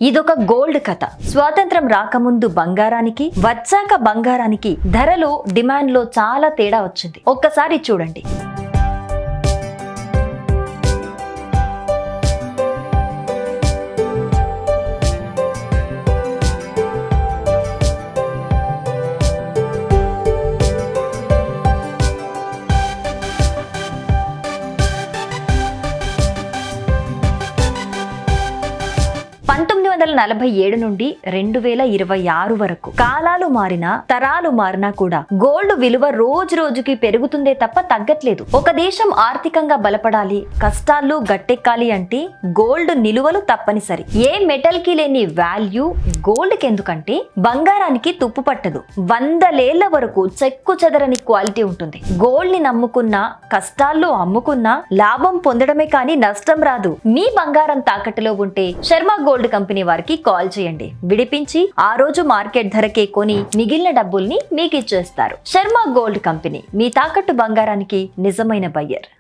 ఇదొక గోల్డ్ కథ. స్వాతంత్రం రాకముందు బంగారానికి, వచ్చాక బంగారానికి ధరలో, డిమాండ్ లో చాలా తేడా వచ్చింది. ఒక్కసారి చూడండి. (1947) నుండి 2026 వరకు కాలాలు మారినా, తరాలు మారినా కూడా గోల్డ్ విలువ రోజు రోజుకి పెరుగుతుందే తప్ప తగ్గట్లేదు. ఒక దేశం ఆర్థికంగా బలపడాలి, కష్టాలు గట్టెక్కాలి అంటే గోల్డ్ నిలువలు తప్పనిసరి. ఏ మెటల్ కి లేని వాల్యూ గోల్డ్ కి ఎందుకంటే బంగారానికి తుప్పు పట్టదు. 100 ఏళ్ల వరకు చెక్కు చెదరని క్వాలిటీ ఉంటుంది. గోల్డ్ ని నమ్ముకున్నా, కష్టాల్లో అమ్ముకున్నా లాభం పొందడమే కానీ నష్టం రాదు. మీ బంగారం తాకట్టులో ఉంటే శర్మ గోల్డ్ కంపెనీ వారికి కాల్ చేయండి. విడిపించి ఆ రోజు మార్కెట్ ధరకే కొని మిగిలిన డబ్బుల్ని మీకు ఇచ్చేస్తారు. శర్మ గోల్డ్ కంపెనీ, మీ తాకట్టు బంగారానికి నిజమైన బయ్యర్.